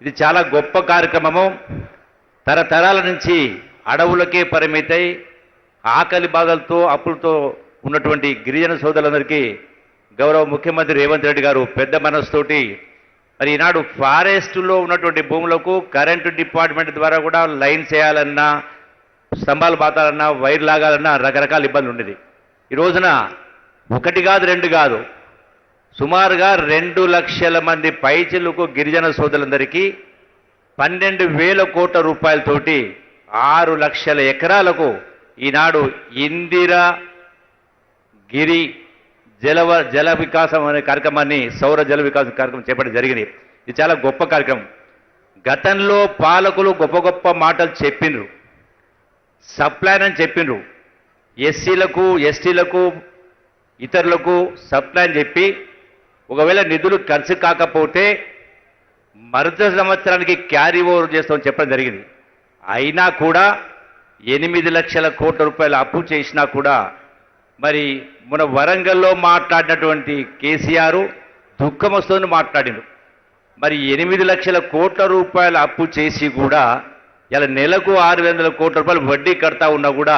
ఇది చాలా గొప్ప కార్యక్రమము. తరతరాల నుంచి అడవులకే పరిమితై ఆకలి బాధలతో అప్పులతో ఉన్నటువంటి గిరిజన సోదరులందరికీ గౌరవ ముఖ్యమంత్రి రేవంత్ రెడ్డి గారు పెద్ద మనసుతోటి మరి ఈనాడు ఫారెస్టులో ఉన్నటువంటి భూములకు కరెంటు డిపార్ట్మెంట్ ద్వారా కూడా లైన్ చేయాలన్నా, స్తంభాలు పాతాలన్నా, వైర్ లాగాలన్నా రకరకాల ఇబ్బందులు ఉండేది. ఈ రోజున ఒకటి కాదు, రెండు కాదు, సుమారుగా 2 లక్షల మంది పైచిలుకు గిరిజన సోదరులందరికీ 12,000 కోట్ల రూపాయలతోటి 6 లక్షల ఎకరాలకు ఈనాడు ఇందిరా గిరి జల వికాసం అనే కార్యక్రమాన్ని, సౌర జల వికాసం కార్యక్రమం చేపట్టడం జరిగింది. ఇది చాలా గొప్ప కార్యక్రమం. గతంలో పాలకులు గొప్ప గొప్ప మాటలు చెప్పిండ్రు, సప్లైన్ అని చెప్పిండ్రు, ఎస్సీలకు ఎస్టీలకు ఇతరులకు సప్లైన్ చెప్పి ఒకవేళ నిధులు ఖర్చు కాకపోతే మరుసటి సంవత్సరానికి క్యారీ ఓవర్ చేస్తామని చెప్పడం జరిగింది. అయినా కూడా 8 లక్షల కోట్ల రూపాయల అప్పు చేసినా కూడా మరి మన వరంగల్లో మాట్లాడినటువంటి కేసీఆర్ దుఃఖం వస్తుందని మాట్లాడిండు. మరి 8 లక్షల కోట్ల రూపాయల అప్పు చేసి కూడా ఇలా నెలకు 600 కోట్ల రూపాయలు వడ్డీ కడతా ఉన్నా కూడా,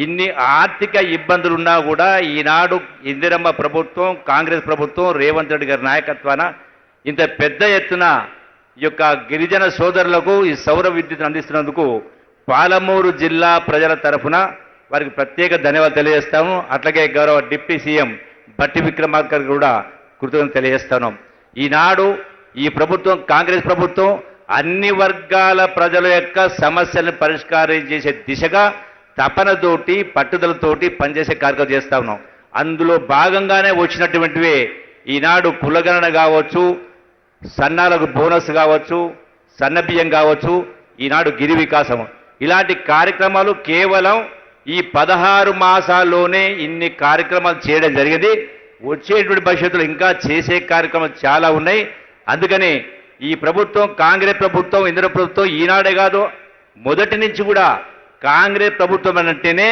ఇన్ని ఆర్థిక ఇబ్బందులున్నా కూడా ఈనాడు ఇందిరమ్మ ప్రభుత్వం, కాంగ్రెస్ ప్రభుత్వం, రేవంత్ రెడ్డి గారి నాయకత్వాన ఇంత పెద్ద ఎత్తున ఈ యొక్క గిరిజన సోదరులకు ఈ సౌర విద్యుత్తును అందిస్తున్నందుకు పాలమూరు జిల్లా ప్రజల తరఫున వారికి ప్రత్యేక ధన్యవాదాలు తెలియజేస్తాము. అట్లాగే గౌరవ డిప్యూటీ సీఎం బట్టి విక్రమార్క కూడా కృతజ్ఞతలు తెలియజేస్తున్నాం. ఈనాడు ఈ ప్రభుత్వం, కాంగ్రెస్ ప్రభుత్వం అన్ని వర్గాల ప్రజల యొక్క సమస్యలను పరిష్కారం చేసే దిశగా తపనతోటి, పట్టుదలతోటి పనిచేసే కార్యక్రమం చేస్తా ఉన్నాం. అందులో భాగంగానే వచ్చినటువంటివే ఈనాడు కులగణన కావచ్చు, సన్నాలకు బోనస్ కావచ్చు, సన్న బియ్యం కావచ్చు, ఈనాడు గిరి వికాసం, ఇలాంటి కార్యక్రమాలు కేవలం ఈ 16 మాసాల్లోనే ఇన్ని కార్యక్రమాలు చేయడం జరిగింది. వచ్చేటువంటి భవిష్యత్తులో ఇంకా చేసే కార్యక్రమాలు చాలా ఉన్నాయి. అందుకని ఈ ప్రభుత్వం, కాంగ్రెస్ ప్రభుత్వం, ఇందిరా ప్రభుత్వం ఈనాడే కాదు, మొదటి నుంచి కూడా కాంగ్రెస్ ప్రభుత్వం అంటేనే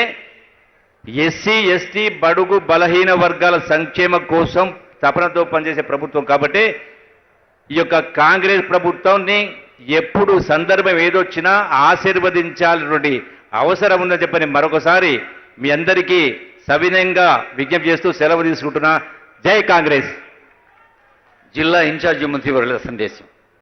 ఎస్సీ ఎస్టీ బడుగు బలహీన వర్గాల సంక్షేమం కోసం తపనతో పనిచేసే ప్రభుత్వం. కాబట్టి ఈ యొక్క కాంగ్రెస్ ప్రభుత్వాన్ని ఎప్పుడు సందర్భం ఏదొచ్చినా ఆశీర్వదించాలన్నటువంటి అవసరం ఉందని చెప్పని మరొకసారి మీ అందరికీ సవినయంగా విజ్ఞప్తి చేస్తూ సెలవు తీసుకుంటున్నా. జై కాంగ్రెస్. జిల్లా ఇన్ఛార్జి మంత్రివర్యుల సందేశం.